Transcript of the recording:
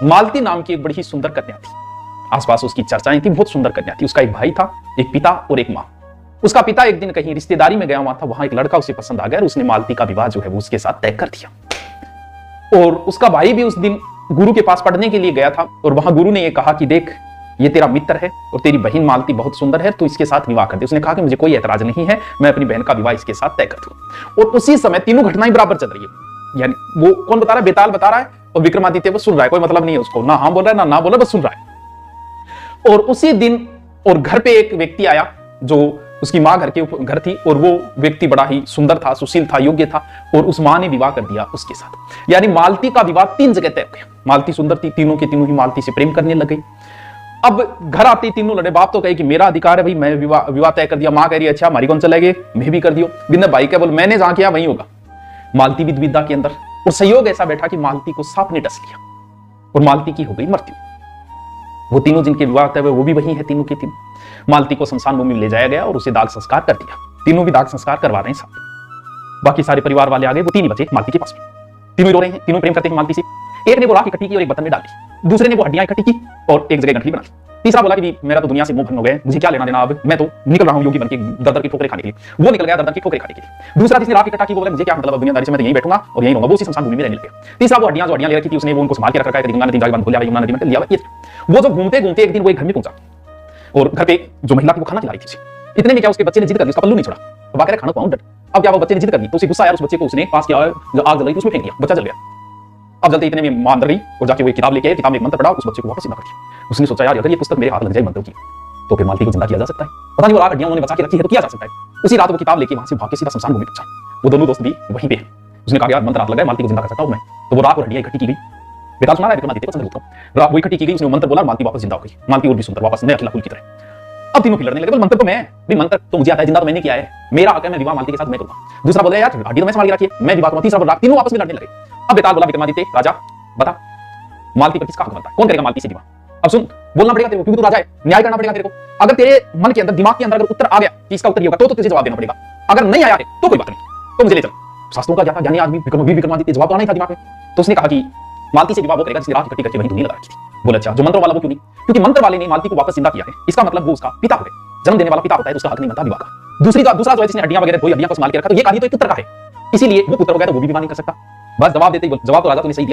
मालती नाम की एक बड़ी ही सुंदर कन्या थी। आसपास उसकी चर्चाएं थी, बहुत सुंदर कन्या थी। उसका एक भाई था, एक पिता और एक माँ। उसका पिता एक दिन कहीं रिश्तेदारी में गया हुआ था, वहां एक लड़का उसे पसंद आ गया और उसने मालती का विवाह जो है वो उसके साथ तय कर दिया। और उसका भाई भी उस दिन गुरु के पास पढ़ने के लिए गया था और वहां गुरु ने यह कहा कि देख, ये तेरा मित्र है और तेरी बहन मालती बहुत सुंदर है, तो इसके साथ विवाह कर दे। उसने कहा कि मुझे कोई ऐतराज नहीं है, मैं अपनी बहन का विवाह इसके साथ तय कर दूं। और उसी समय तीनों घटनाएं बराबर चल रही है। यानी वो कौन बता रहा है? बेताल बता रहा है और विक्रमादित्य वो सुन रहा है। कोई मतलब नहीं है उसको, ना हाँ बोल रहा है ना बोल रहा है, बस सुन रहा है। और उसी दिन और घर पे एक व्यक्ति आया जो उसकी माँ घर थी और वो व्यक्ति बड़ा ही सुंदर था, सुशील था, योग्य था और उस माँ ने विवाह कर दिया उसके साथ। यानी मालती का विवाह 3 जगह तय हो गया। मालती सुंदर थी, तीनों के तीनों ही मालती से प्रेम करने लग गई। अब घर आते ही तीनों लड़े। बाप तो कहे कि मेरा अधिकार है भाई, मैं विवाह तय कर दिया। माँ कह रही है अच्छा हमारी कौन चलेगी, मैं भी कर दियो। बिना भाई क्या बोल, मैंने जहां किया वहीं होगा। मालती भी दुविधा के अंदर, और संयोग ऐसा बैठा कि मालती को सांप ने डस लिया और मालती की हो गई मृत्यु। वो तीनों जिनके विवाह तय हुए वो भी वही है, तीनों के तीनों। मालती को शमशान भूमि में ले जाया गया और उसे दाग संस्कार कर दिया। तीनों भी दाग संस्कार करवा रहे हैं साथ। बाकी सारे परिवार वाले आ गए, वो 3 ही बचे मालती के पास में। तीनों रो रहे हैं, तीनों प्रेम करते हैं मालती से। एक ने वो राख इकट्ठी की और एक बर्तन में डाली, दूसरे ने वो हड्डियां इकट्ठी की और एक जगह गठरी बना ली। तीसरा बोला कि मेरा तो दुनिया से मोह भंग हो गया, मुझे क्या लेना देना, अब मैं तो निकल रहा हूं योगी बन के दर की ठोकरें खाने के लिए। वो निकल गया दर की ठोकरें खाने के लिए। दूसरा जिसने राख इकट्ठा की वो बोला मुझे क्या मतलब, दुनियादारी से मैं तो यहीं बैठूंगा और यहीं रहूंगा, वो उसी शमशान भूमि में रहने लगे। तीसरा वो हड्डियां ले रखी थी उसने, वो उनको संभाल के रखा है, गंगा नदी जाके बंद हो जाए, यमुना नदी में लिया। वो जो घूमते घूमते एक दिन वो एक घर में पहुंचा और घर पे जो महिला थी वो खाना खिला रही थी। इतने में क्या उसके बच्चे ने जिद कर दी, उसका पल्लू नहीं छोड़ा, बाकी खाना पाऊं डट। अब क्या वो बच्चे ने जिद कर दी तो उसे गुस्सा आया, उस बच्चे को उसने पास किया, जो आग जल रही थी उसमें फेंक दिया, बच्चा जल गया। अब जलते इतने में मां अंदर गई और जाके वो किताब लेके आई, किताब में एक मंत्र पढ़ा, उस बच्चे को वापस जिंदा कर दिया। उसने सोचा यार अगर ये पुस्तक मेरे हाथ लग जाए मंत्रों की तो फिर मालती को जिंदा किया जा सकता है। पता नहीं वो राख हड्डियां उन्होंने बचा के रखी है तो किया जा सकता है। उसी रात वो किताब लेके वहां से भाग के सीधा शमशान भूमि पहुंचा। वो दोनों दोस्त भी वहीं पे। उसने कहा यार मंत्र हाथ लगा है, मालती को जिंदा कर सकता हूं मैं। तो वो राख और हड्डियां इकट्ठी की गई। बेताल सुना रहा है विक्रमादित्य को चंद्रगुप्त, वो इकट्ठी की गई, उसने मंत्र बोला, मालती वापस जिंदा हो गई। मालती और भी सुंदर, वापस नया खिला फूल की तरह। अब तीनों लड़ने लगे। मंत्र तो मैं भी, मंत्र तो मुझे आता है, जिंदा तो मैंने किया है, मेरा हक है, मैं विवाह मालती के साथ मैं करूंगा। दूसरा बोला यार हड्डी तो मैं संभाल के रखी है, मैं विवाह करूंगा। तीसरा बोला, तीनों आपस में लड़ने लगे। अब बेताल बोला विक्रमादित्य राजा बता मालती पर किसका हक बनता है, कौन करेगा मालती से विवाह? अब सुन, बोलना पड़ेगा तेरे को क्योंकि तू राजा है, न्याय करना पड़ेगा तेरे को। अगर तेरे मन के अंदर, दिमाग के अंदर अगर उत्तर आ गया कि इसका उत्तर ये होगा तो तुझे जवाब देना पड़ेगा। अगर नहीं आया है तो कोई बात नहीं, तो मुझे ले चल। शास्त्रों का ज्ञानी आदमी विक्रमादित्य, जवाब तो आना ही था दिमाग में। तो उसने कहा कि मालती से विवाह वो करेगा जिसने राख इकट्ठी करके वहीं धुनी लगा रखी थी। बोला अच्छा जो मंत्र वाला वो क्यों नहीं? क्योंकि मंत्र वाले ने मालती को वापस जिंदा किया है, इसका मतलब वो उसका पिता हो गए। जन्म देने वाला पिता होता है तो उसका हक नहीं बनता विवाह का। दूसरा जो है जिसने हड्डियां वगैरह कोई हड्डियां को संभाल के रखा, तो ये कहानी तो एक पुत्र का है, इसीलिए वो पुत्र हो गया तो वो भी विवाह नहीं कर सकता। बस जवाब देते, जवाब तो राजा तूने सही दिया।